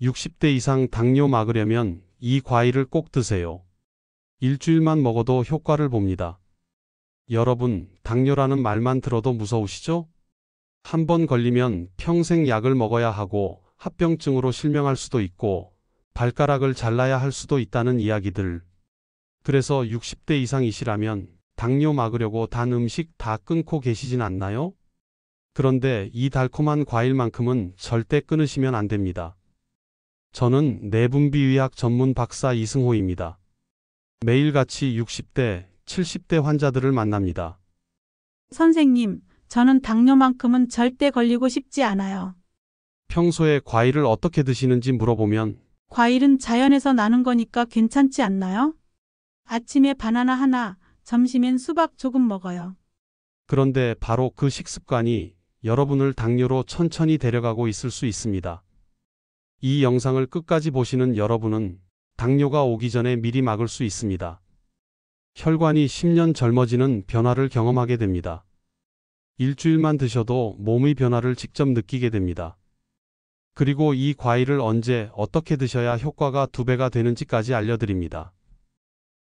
60대 이상 당뇨 막으려면 이 과일을 꼭 드세요. 일주일만 먹어도 효과를 봅니다. 여러분, 당뇨라는 말만 들어도 무서우시죠? 한 번 걸리면 평생 약을 먹어야 하고 합병증으로 실명할 수도 있고 발가락을 잘라야 할 수도 있다는 이야기들. 그래서 60대 이상이시라면 당뇨 막으려고 단 음식 다 끊고 계시진 않나요? 그런데 이 달콤한 과일만큼은 절대 끊으시면 안 됩니다. 저는 내분비의학 전문 박사 이승호입니다. 매일같이 60대, 70대 환자들을 만납니다. 선생님, 저는 당뇨만큼은 절대 걸리고 싶지 않아요. 평소에 과일을 어떻게 드시는지 물어보면 과일은 자연에서 나는 거니까 괜찮지 않나요? 아침에 바나나 하나, 점심엔 수박 조금 먹어요. 그런데 바로 그 식습관이 여러분을 당뇨로 천천히 데려가고 있을 수 있습니다. 이 영상을 끝까지 보시는 여러분은 당뇨가 오기 전에 미리 막을 수 있습니다. 혈관이 10년 젊어지는 변화를 경험하게 됩니다. 일주일만 드셔도 몸의 변화를 직접 느끼게 됩니다. 그리고 이 과일을 언제 어떻게 드셔야 효과가 2배가 되는지까지 알려드립니다.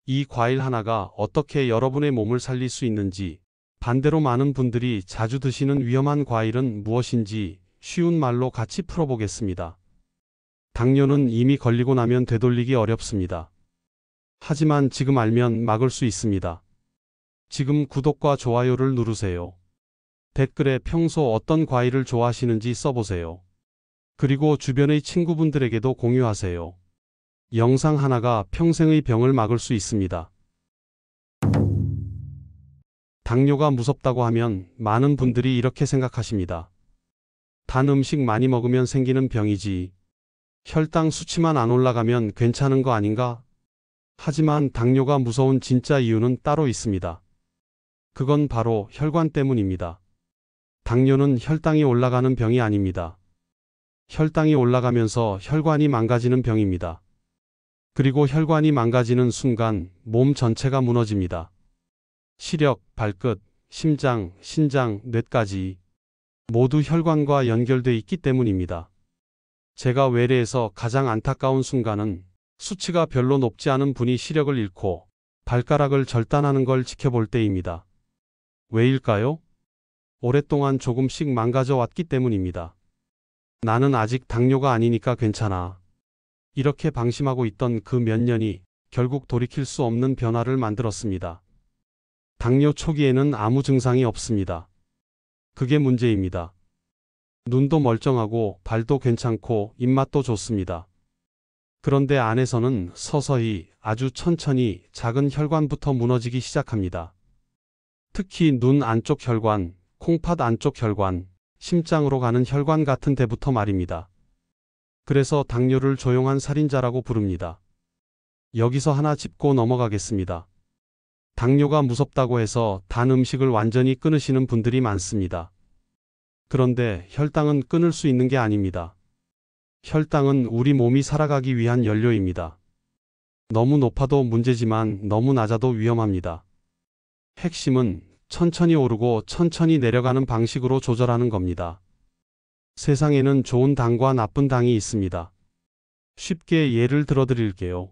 이 과일 하나가 어떻게 여러분의 몸을 살릴 수 있는지, 반대로 많은 분들이 자주 드시는 위험한 과일은 무엇인지 쉬운 말로 같이 풀어보겠습니다. 당뇨는 이미 걸리고 나면 되돌리기 어렵습니다. 하지만 지금 알면 막을 수 있습니다. 지금 구독과 좋아요를 누르세요. 댓글에 평소 어떤 과일을 좋아하시는지 써보세요. 그리고 주변의 친구분들에게도 공유하세요. 영상 하나가 평생의 병을 막을 수 있습니다. 당뇨가 무섭다고 하면 많은 분들이 이렇게 생각하십니다. 단 음식 많이 먹으면 생기는 병이지. 혈당 수치만 안 올라가면 괜찮은 거 아닌가? 하지만 당뇨가 무서운 진짜 이유는 따로 있습니다. 그건 바로 혈관 때문입니다. 당뇨는 혈당이 올라가는 병이 아닙니다. 혈당이 올라가면서 혈관이 망가지는 병입니다. 그리고 혈관이 망가지는 순간 몸 전체가 무너집니다. 시력, 발끝, 심장, 신장, 뇌까지 모두 혈관과 연결돼 있기 때문입니다. 제가 외래에서 가장 안타까운 순간은 수치가 별로 높지 않은 분이 시력을 잃고 발가락을 절단하는 걸 지켜볼 때입니다. 왜일까요? 오랫동안 조금씩 망가져 왔기 때문입니다. 나는 아직 당뇨가 아니니까 괜찮아. 이렇게 방심하고 있던 그 몇 년이 결국 돌이킬 수 없는 변화를 만들었습니다. 당뇨 초기에는 아무 증상이 없습니다. 그게 문제입니다. 눈도 멀쩡하고 발도 괜찮고 입맛도 좋습니다. 그런데 안에서는 서서히 아주 천천히 작은 혈관부터 무너지기 시작합니다. 특히 눈 안쪽 혈관, 콩팥 안쪽 혈관, 심장으로 가는 혈관 같은 데부터 말입니다. 그래서 당뇨를 조용한 살인자라고 부릅니다. 여기서 하나 짚고 넘어가겠습니다. 당뇨가 무섭다고 해서 단 음식을 완전히 끊으시는 분들이 많습니다. 그런데 혈당은 끊을 수 있는 게 아닙니다. 혈당은 우리 몸이 살아가기 위한 연료입니다. 너무 높아도 문제지만 너무 낮아도 위험합니다. 핵심은 천천히 오르고 천천히 내려가는 방식으로 조절하는 겁니다. 세상에는 좋은 당과 나쁜 당이 있습니다. 쉽게 예를 들어 드릴게요.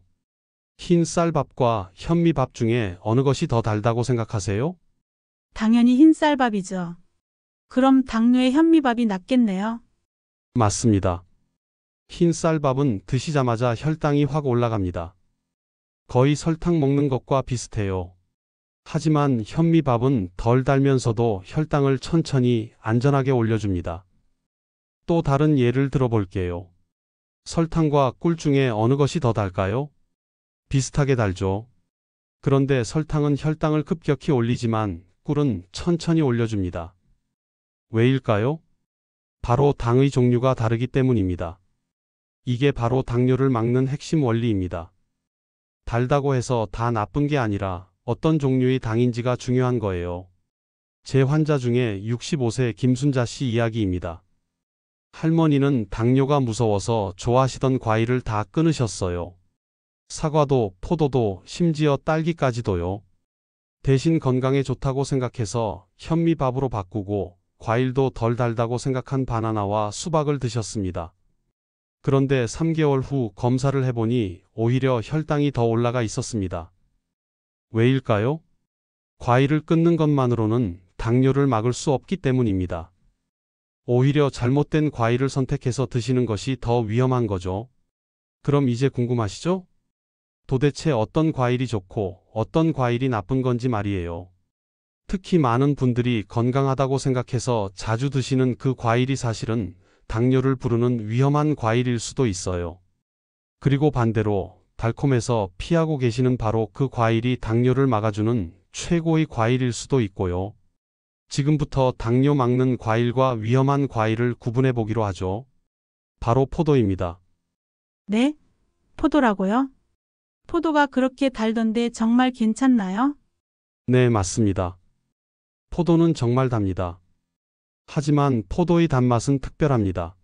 흰 쌀밥과 현미밥 중에 어느 것이 더 달다고 생각하세요? 당연히 흰쌀밥이죠. 그럼 당뇨에 현미밥이 낫겠네요. 맞습니다. 흰 쌀밥은 드시자마자 혈당이 확 올라갑니다. 거의 설탕 먹는 것과 비슷해요. 하지만 현미밥은 덜 달면서도 혈당을 천천히 안전하게 올려줍니다. 또 다른 예를 들어볼게요. 설탕과 꿀 중에 어느 것이 더 달까요? 비슷하게 달죠. 그런데 설탕은 혈당을 급격히 올리지만 꿀은 천천히 올려줍니다. 왜일까요? 바로 당의 종류가 다르기 때문입니다. 이게 바로 당뇨를 막는 핵심 원리입니다. 달다고 해서 다 나쁜 게 아니라 어떤 종류의 당인지가 중요한 거예요. 제 환자 중에 65세 김순자 씨 이야기입니다. 할머니는 당뇨가 무서워서 좋아하시던 과일을 다 끊으셨어요. 사과도, 포도도, 심지어 딸기까지도요. 대신 건강에 좋다고 생각해서 현미밥으로 바꾸고 과일도 덜 달다고 생각한 바나나와 수박을 드셨습니다. 그런데 3개월 후 검사를 해보니 오히려 혈당이 더 올라가 있었습니다. 왜일까요? 과일을 끊는 것만으로는 당뇨를 막을 수 없기 때문입니다. 오히려 잘못된 과일을 선택해서 드시는 것이 더 위험한 거죠. 그럼 이제 궁금하시죠? 도대체 어떤 과일이 좋고 어떤 과일이 나쁜 건지 말이에요. 특히 많은 분들이 건강하다고 생각해서 자주 드시는 그 과일이 사실은 당뇨를 부르는 위험한 과일일 수도 있어요. 그리고 반대로 달콤해서 피하고 계시는 바로 그 과일이 당뇨를 막아주는 최고의 과일일 수도 있고요. 지금부터 당뇨 막는 과일과 위험한 과일을 구분해 보기로 하죠. 바로 포도입니다. 네? 포도라고요? 포도가 그렇게 달던데 정말 괜찮나요? 네, 맞습니다. 포도는 정말 답니다. 하지만 포도의 단맛은 특별합니다.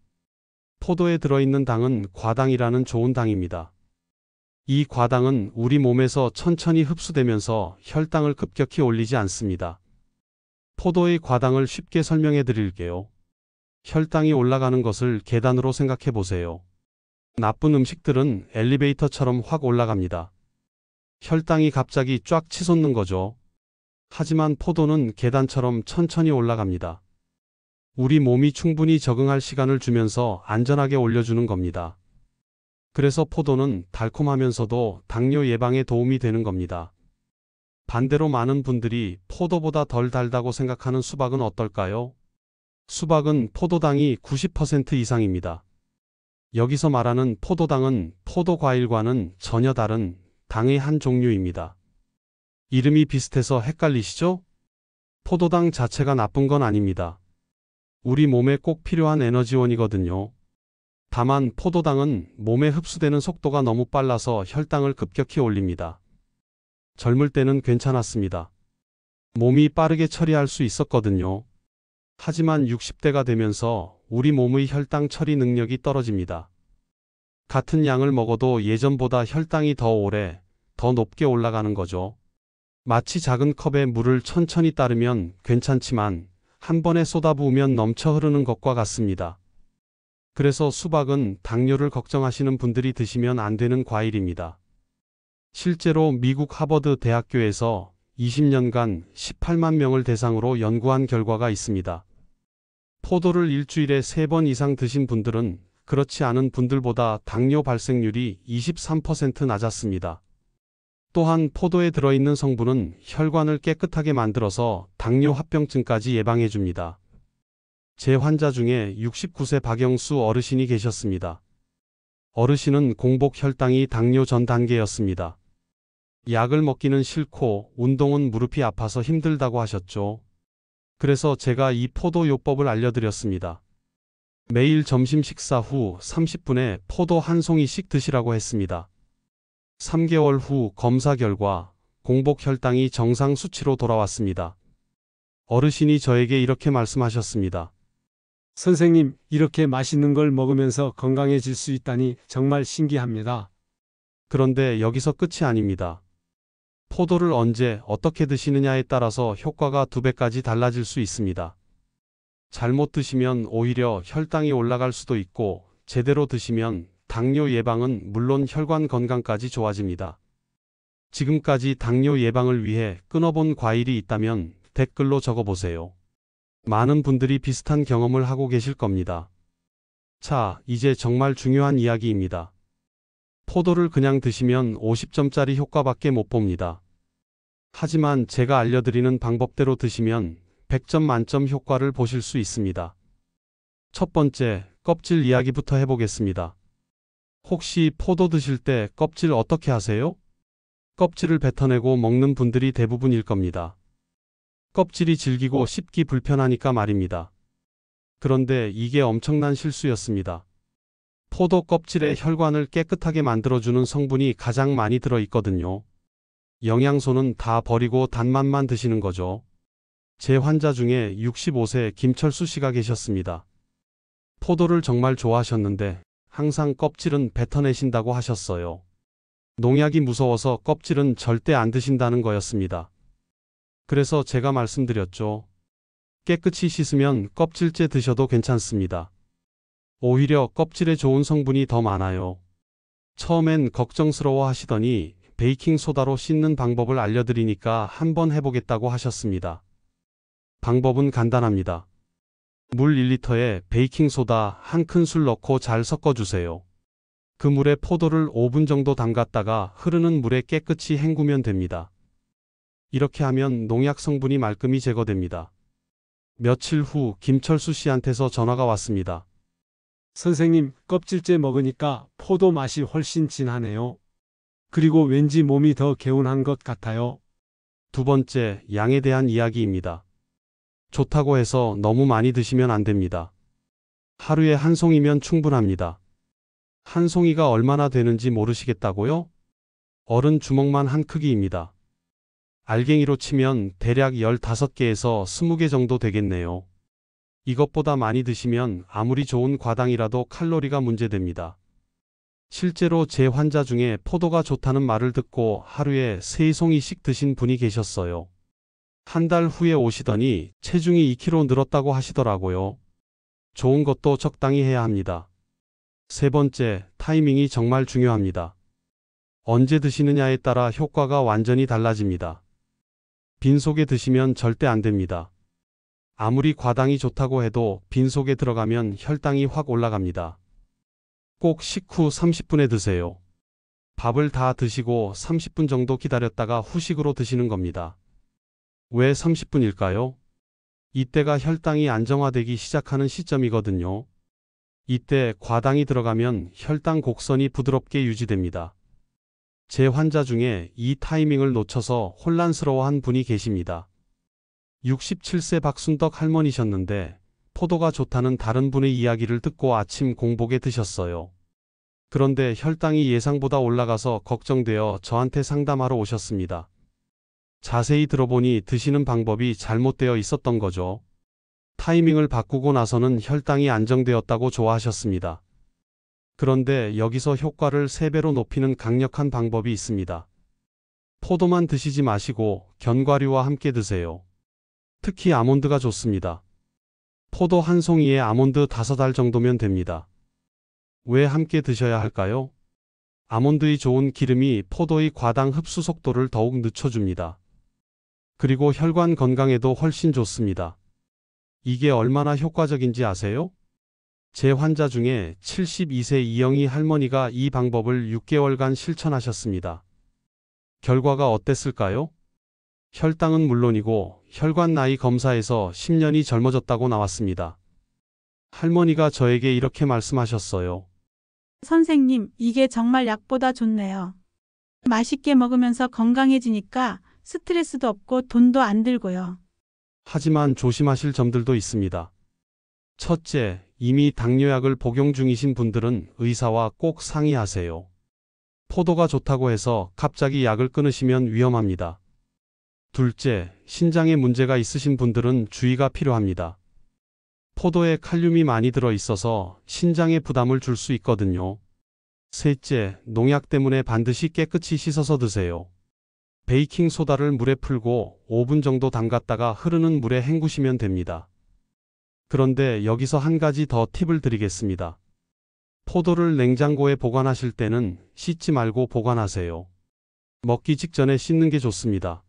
포도에 들어있는 당은 과당이라는 좋은 당입니다. 이 과당은 우리 몸에서 천천히 흡수되면서 혈당을 급격히 올리지 않습니다. 포도의 과당을 쉽게 설명해 드릴게요. 혈당이 올라가는 것을 계단으로 생각해 보세요. 나쁜 음식들은 엘리베이터처럼 확 올라갑니다. 혈당이 갑자기 쫙 치솟는 거죠. 하지만 포도는 계단처럼 천천히 올라갑니다. 우리 몸이 충분히 적응할 시간을 주면서 안전하게 올려주는 겁니다. 그래서 포도는 달콤하면서도 당뇨 예방에 도움이 되는 겁니다. 반대로 많은 분들이 포도보다 덜 달다고 생각하는 수박은 어떨까요? 수박은 포도당이 90% 이상입니다. 여기서 말하는 포도당은 포도 과일과는 전혀 다른 당의 한 종류입니다. 이름이 비슷해서 헷갈리시죠? 포도당 자체가 나쁜 건 아닙니다. 우리 몸에 꼭 필요한 에너지원이거든요. 다만 포도당은 몸에 흡수되는 속도가 너무 빨라서 혈당을 급격히 올립니다. 젊을 때는 괜찮았습니다. 몸이 빠르게 처리할 수 있었거든요. 하지만 60대가 되면서 우리 몸의 혈당 처리 능력이 떨어집니다. 같은 양을 먹어도 예전보다 혈당이 더 오래, 더 높게 올라가는 거죠. 마치 작은 컵에 물을 천천히 따르면 괜찮지만 한 번에 쏟아부으면 넘쳐 흐르는 것과 같습니다. 그래서 수박은 당뇨를 걱정하시는 분들이 드시면 안 되는 과일입니다. 실제로 미국 하버드 대학교에서 20년간 18만 명을 대상으로 연구한 결과가 있습니다. 포도를 일주일에 3번 이상 드신 분들은 그렇지 않은 분들보다 당뇨 발생률이 23% 낮았습니다. 또한 포도에 들어있는 성분은 혈관을 깨끗하게 만들어서 당뇨 합병증까지 예방해 줍니다. 제 환자 중에 69세 박영수 어르신이 계셨습니다. 어르신은 공복 혈당이 당뇨 전 단계였습니다. 약을 먹기는 싫고 운동은 무릎이 아파서 힘들다고 하셨죠. 그래서 제가 이 포도 요법을 알려드렸습니다. 매일 점심 식사 후 30분에 포도 한 송이씩 드시라고 했습니다. 3개월 후 검사 결과 공복 혈당이 정상 수치로 돌아왔습니다. 어르신이 저에게 이렇게 말씀하셨습니다. 선생님, 이렇게 맛있는 걸 먹으면서 건강해질 수 있다니 정말 신기합니다. 그런데 여기서 끝이 아닙니다. 포도를 언제 어떻게 드시느냐에 따라서 효과가 2배까지 달라질 수 있습니다. 잘못 드시면 오히려 혈당이 올라갈 수도 있고 제대로 드시면 당뇨 예방은 물론 혈관 건강까지 좋아집니다. 지금까지 당뇨 예방을 위해 끊어본 과일이 있다면 댓글로 적어보세요. 많은 분들이 비슷한 경험을 하고 계실 겁니다. 자, 이제 정말 중요한 이야기입니다. 포도를 그냥 드시면 50점짜리 효과밖에 못 봅니다. 하지만 제가 알려드리는 방법대로 드시면 100점 만점 효과를 보실 수 있습니다. 첫 번째, 껍질 이야기부터 해보겠습니다. 혹시 포도 드실 때 껍질 어떻게 하세요? 껍질을 뱉어내고 먹는 분들이 대부분일 겁니다. 껍질이 질기고 씹기 불편하니까 말입니다. 그런데 이게 엄청난 실수였습니다. 포도 껍질에 혈관을 깨끗하게 만들어주는 성분이 가장 많이 들어있거든요. 영양소는 다 버리고 단맛만 드시는 거죠. 제 환자 중에 65세 김철수 씨가 계셨습니다. 포도를 정말 좋아하셨는데 항상 껍질은 뱉어내신다고 하셨어요. 농약이 무서워서 껍질은 절대 안 드신다는 거였습니다. 그래서 제가 말씀드렸죠. 깨끗이 씻으면 껍질째 드셔도 괜찮습니다. 오히려 껍질에 좋은 성분이 더 많아요. 처음엔 걱정스러워 하시더니 베이킹소다로 씻는 방법을 알려드리니까 한번 해보겠다고 하셨습니다. 방법은 간단합니다. 물 1리터에 베이킹소다 1큰술 넣고 잘 섞어주세요. 그 물에 포도를 5분 정도 담갔다가 흐르는 물에 깨끗이 헹구면 됩니다. 이렇게 하면 농약 성분이 말끔히 제거됩니다. 며칠 후 김철수 씨한테서 전화가 왔습니다. 선생님, 껍질째 먹으니까 포도 맛이 훨씬 진하네요. 그리고 왠지 몸이 더 개운한 것 같아요. 두 번째, 양에 대한 이야기입니다. 좋다고 해서 너무 많이 드시면 안 됩니다. 하루에 한 송이면 충분합니다. 한 송이가 얼마나 되는지 모르시겠다고요? 어른 주먹만 한 크기입니다. 알갱이로 치면 대략 15개에서 20개 정도 되겠네요. 이것보다 많이 드시면 아무리 좋은 과당이라도 칼로리가 문제됩니다. 실제로 제 환자 중에 포도가 좋다는 말을 듣고 하루에 3송이씩 드신 분이 계셨어요. 한 달 후에 오시더니 체중이 2kg 늘었다고 하시더라고요. 좋은 것도 적당히 해야 합니다. 세 번째, 타이밍이 정말 중요합니다. 언제 드시느냐에 따라 효과가 완전히 달라집니다. 빈속에 드시면 절대 안 됩니다. 아무리 과당이 좋다고 해도 빈속에 들어가면 혈당이 확 올라갑니다. 꼭 식후 30분에 드세요. 밥을 다 드시고 30분 정도 기다렸다가 후식으로 드시는 겁니다. 왜 30분일까요? 이때가 혈당이 안정화되기 시작하는 시점이거든요. 이때 과당이 들어가면 혈당 곡선이 부드럽게 유지됩니다. 제 환자 중에 이 타이밍을 놓쳐서 혼란스러워한 분이 계십니다. 67세 박순덕 할머니셨는데 포도가 좋다는 다른 분의 이야기를 듣고 아침 공복에 드셨어요. 그런데 혈당이 예상보다 올라가서 걱정되어 저한테 상담하러 오셨습니다. 자세히 들어보니 드시는 방법이 잘못되어 있었던 거죠. 타이밍을 바꾸고 나서는 혈당이 안정되었다고 좋아하셨습니다. 그런데 여기서 효과를 3배로 높이는 강력한 방법이 있습니다. 포도만 드시지 마시고 견과류와 함께 드세요. 특히 아몬드가 좋습니다. 포도 한 송이에 아몬드 5알 정도면 됩니다. 왜 함께 드셔야 할까요? 아몬드의 좋은 기름이 포도의 과당 흡수 속도를 더욱 늦춰줍니다. 그리고 혈관 건강에도 훨씬 좋습니다. 이게 얼마나 효과적인지 아세요? 제 환자 중에 72세 이영희 할머니가 이 방법을 6개월간 실천하셨습니다. 결과가 어땠을까요? 혈당은 물론이고 혈관 나이 검사에서 10년이 젊어졌다고 나왔습니다. 할머니가 저에게 이렇게 말씀하셨어요. 선생님, 이게 정말 약보다 좋네요. 맛있게 먹으면서 건강해지니까 스트레스도 없고 돈도 안 들고요. 하지만 조심하실 점들도 있습니다. 첫째, 이미 당뇨약을 복용 중이신 분들은 의사와 꼭 상의하세요. 포도가 좋다고 해서 갑자기 약을 끊으시면 위험합니다. 둘째, 신장에 문제가 있으신 분들은 주의가 필요합니다. 포도에 칼륨이 많이 들어 있어서 신장에 부담을 줄 수 있거든요. 셋째, 농약 때문에 반드시 깨끗이 씻어서 드세요. 베이킹 소다를 물에 풀고 5분 정도 담갔다가 흐르는 물에 헹구시면 됩니다. 그런데 여기서 한 가지 더 팁을 드리겠습니다. 포도를 냉장고에 보관하실 때는 씻지 말고 보관하세요. 먹기 직전에 씻는 게 좋습니다.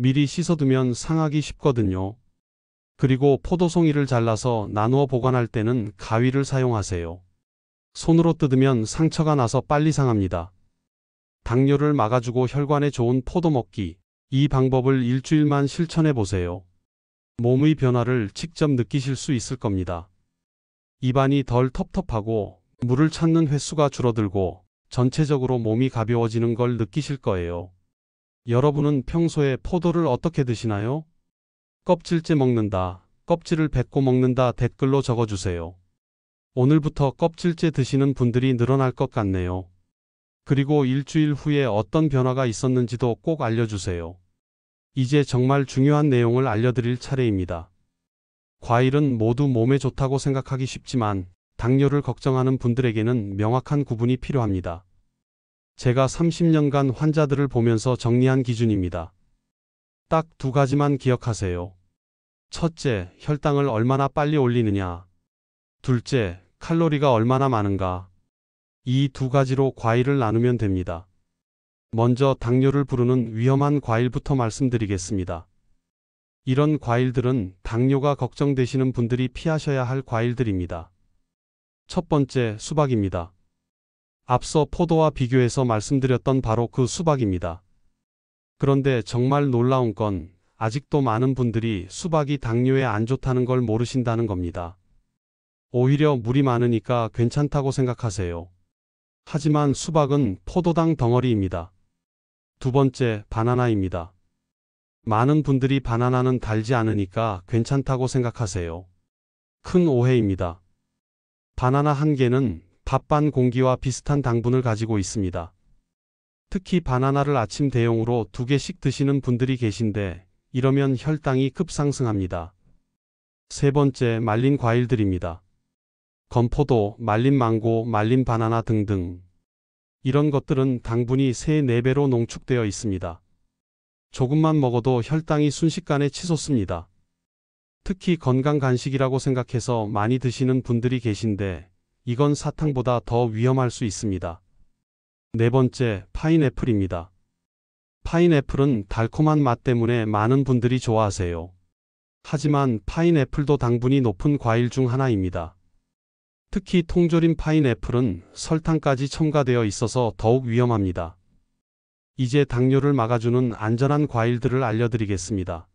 미리 씻어두면 상하기 쉽거든요. 그리고 포도송이를 잘라서 나누어 보관할 때는 가위를 사용하세요. 손으로 뜯으면 상처가 나서 빨리 상합니다. 당뇨를 막아주고 혈관에 좋은 포도 먹기. 이 방법을 일주일만 실천해 보세요. 몸의 변화를 직접 느끼실 수 있을 겁니다. 입안이 덜 텁텁하고 물을 찾는 횟수가 줄어들고 전체적으로 몸이 가벼워지는 걸 느끼실 거예요. 여러분은 평소에 포도를 어떻게 드시나요? 껍질째 먹는다, 껍질을 뱉고 먹는다 댓글로 적어주세요. 오늘부터 껍질째 드시는 분들이 늘어날 것 같네요. 그리고 일주일 후에 어떤 변화가 있었는지도 꼭 알려주세요. 이제 정말 중요한 내용을 알려드릴 차례입니다. 과일은 모두 몸에 좋다고 생각하기 쉽지만 당뇨를 걱정하는 분들에게는 명확한 구분이 필요합니다. 제가 30년간 환자들을 보면서 정리한 기준입니다. 딱 2가지만 기억하세요. 첫째, 혈당을 얼마나 빨리 올리느냐. 둘째, 칼로리가 얼마나 많은가. 이 두 가지로 과일을 나누면 됩니다. 먼저 당뇨를 부르는 위험한 과일부터 말씀드리겠습니다. 이런 과일들은 당뇨가 걱정되시는 분들이 피하셔야 할 과일들입니다. 첫 번째, 수박입니다. 앞서 포도와 비교해서 말씀드렸던 바로 그 수박입니다. 그런데 정말 놀라운 건 아직도 많은 분들이 수박이 당뇨에 안 좋다는 걸 모르신다는 겁니다. 오히려 물이 많으니까 괜찮다고 생각하세요. 하지만 수박은 포도당 덩어리입니다. 두 번째, 바나나입니다. 많은 분들이 바나나는 달지 않으니까 괜찮다고 생각하세요. 큰 오해입니다. 바나나 한 개는 밥 반 공기와 비슷한 당분을 가지고 있습니다. 특히 바나나를 아침 대용으로 2개씩 드시는 분들이 계신데 이러면 혈당이 급상승합니다. 세 번째, 말린 과일들입니다. 건포도, 말린 망고, 말린 바나나 등등. 이런 것들은 당분이 3, 4배로 농축되어 있습니다. 조금만 먹어도 혈당이 순식간에 치솟습니다. 특히 건강 간식이라고 생각해서 많이 드시는 분들이 계신데 이건 사탕보다 더 위험할 수 있습니다. 네 번째, 파인애플입니다. 파인애플은 달콤한 맛 때문에 많은 분들이 좋아하세요. 하지만 파인애플도 당분이 높은 과일 중 하나입니다. 특히 통조림 파인애플은 설탕까지 첨가되어 있어서 더욱 위험합니다. 이제 당뇨를 막아주는 안전한 과일들을 알려드리겠습니다.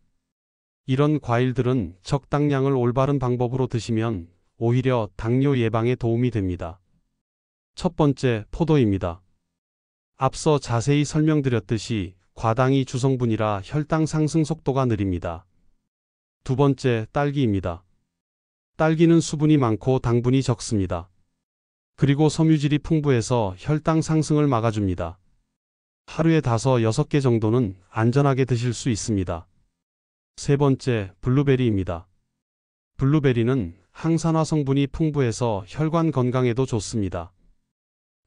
이런 과일들은 적당량을 올바른 방법으로 드시면 오히려 당뇨 예방에 도움이 됩니다. 첫 번째, 포도입니다. 앞서 자세히 설명드렸듯이 과당이 주성분이라 혈당 상승 속도가 느립니다. 두 번째, 딸기입니다. 딸기는 수분이 많고 당분이 적습니다. 그리고 섬유질이 풍부해서 혈당 상승을 막아줍니다. 하루에 5, 6개 정도는 안전하게 드실 수 있습니다. 세 번째, 블루베리입니다. 블루베리는 항산화 성분이 풍부해서 혈관 건강에도 좋습니다.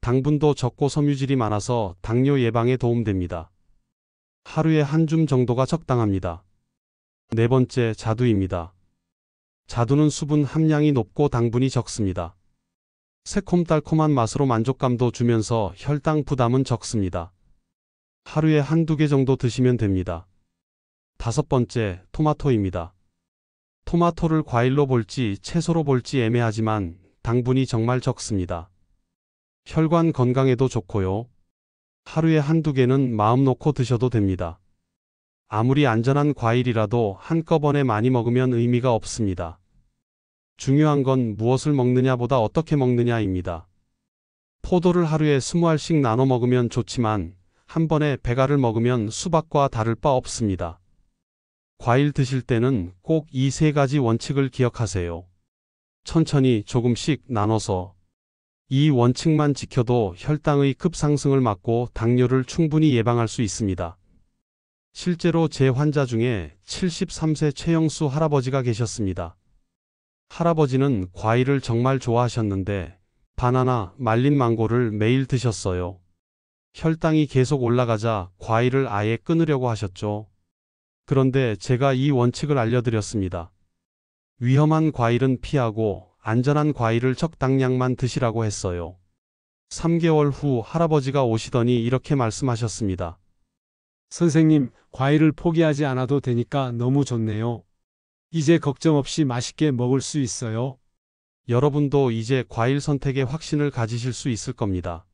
당분도 적고 섬유질이 많아서 당뇨 예방에 도움됩니다. 하루에 한 줌 정도가 적당합니다. 네 번째, 자두입니다. 자두는 수분 함량이 높고 당분이 적습니다. 새콤달콤한 맛으로 만족감도 주면서 혈당 부담은 적습니다. 하루에 1~2개 정도 드시면 됩니다. 다섯 번째, 토마토입니다. 토마토를 과일로 볼지 채소로 볼지 애매하지만 당분이 정말 적습니다. 혈관 건강에도 좋고요. 하루에 1~2개는 마음 놓고 드셔도 됩니다. 아무리 안전한 과일이라도 한꺼번에 많이 먹으면 의미가 없습니다. 중요한 건 무엇을 먹느냐보다 어떻게 먹느냐입니다. 포도를 하루에 20알씩 나눠 먹으면 좋지만 한 번에 100알을 먹으면 수박과 다를 바 없습니다. 과일 드실 때는 꼭 이 3가지 원칙을 기억하세요. 천천히 조금씩 나눠서. 이 원칙만 지켜도 혈당의 급상승을 막고 당뇨를 충분히 예방할 수 있습니다. 실제로 제 환자 중에 73세 최영수 할아버지가 계셨습니다. 할아버지는 과일을 정말 좋아하셨는데 바나나, 말린 망고를 매일 드셨어요. 혈당이 계속 올라가자 과일을 아예 끊으려고 하셨죠. 그런데 제가 이 원칙을 알려드렸습니다. 위험한 과일은 피하고 안전한 과일을 적당량만 드시라고 했어요. 3개월 후 할아버지가 오시더니 이렇게 말씀하셨습니다. 선생님, 과일을 포기하지 않아도 되니까 너무 좋네요. 이제 걱정 없이 맛있게 먹을 수 있어요. 여러분도 이제 과일 선택에 확신을 가지실 수 있을 겁니다.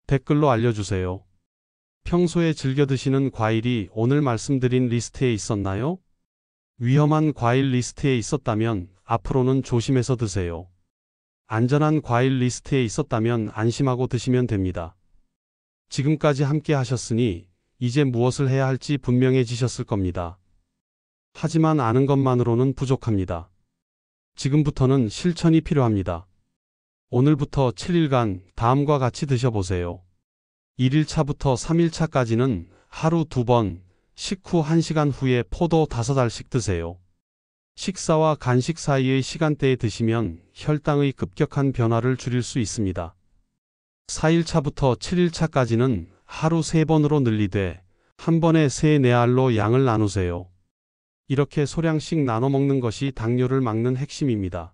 댓글로 알려주세요. 평소에 즐겨 드시는 과일이 오늘 말씀드린 리스트에 있었나요? 위험한 과일 리스트에 있었다면 앞으로는 조심해서 드세요. 안전한 과일 리스트에 있었다면 안심하고 드시면 됩니다. 지금까지 함께 하셨으니 이제 무엇을 해야 할지 분명해지셨을 겁니다. 하지만 아는 것만으로는 부족합니다. 지금부터는 실천이 필요합니다. 오늘부터 7일간 다음과 같이 드셔보세요. 1일차부터 3일차까지는 하루 2번, 식후 1시간 후에 포도 5알씩 드세요. 식사와 간식 사이의 시간대에 드시면 혈당의 급격한 변화를 줄일 수 있습니다. 4일차부터 7일차까지는 하루 3번으로 늘리되 한 번에 3, 4알로 양을 나누세요. 이렇게 소량씩 나눠 먹는 것이 당뇨를 막는 핵심입니다.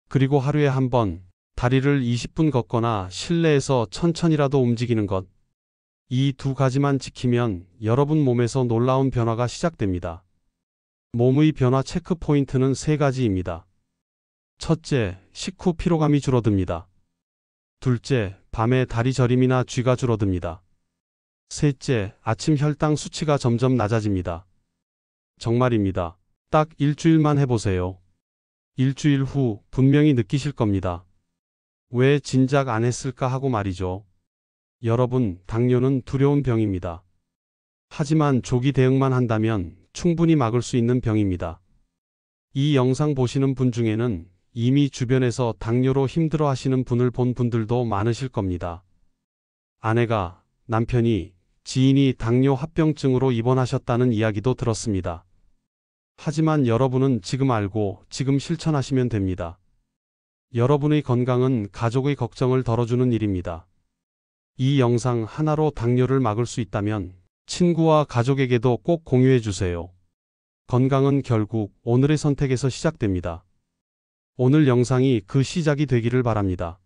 그리고 하루에 한 번 다리를 20분 걷거나 실내에서 천천히라도 움직이는 것. 이 두 가지만 지키면 여러분 몸에서 놀라운 변화가 시작됩니다. 몸의 변화 체크 포인트는 세 가지입니다. 첫째, 식후 피로감이 줄어듭니다. 둘째, 밤에 다리 저림이나 쥐가 줄어듭니다. 셋째, 아침 혈당 수치가 점점 낮아집니다. 정말입니다. 딱 일주일만 해보세요. 일주일 후 분명히 느끼실 겁니다. 왜 진작 안 했을까 하고 말이죠. 여러분, 당뇨는 두려운 병입니다. 하지만 조기 대응만 한다면 충분히 막을 수 있는 병입니다. 이 영상 보시는 분 중에는 이미 주변에서 당뇨로 힘들어 하시는 분을 본 분들도 많으실 겁니다. 아내가, 남편이, 지인이 당뇨 합병증으로 입원하셨다는 이야기도 들었습니다. 하지만 여러분은 지금 알고 지금 실천하시면 됩니다. 여러분의 건강은 가족의 걱정을 덜어주는 일입니다. 이 영상 하나로 당뇨를 막을 수 있다면 친구와 가족에게도 꼭 공유해 주세요. 건강은 결국 오늘의 선택에서 시작됩니다. 오늘 영상이 그 시작이 되기를 바랍니다.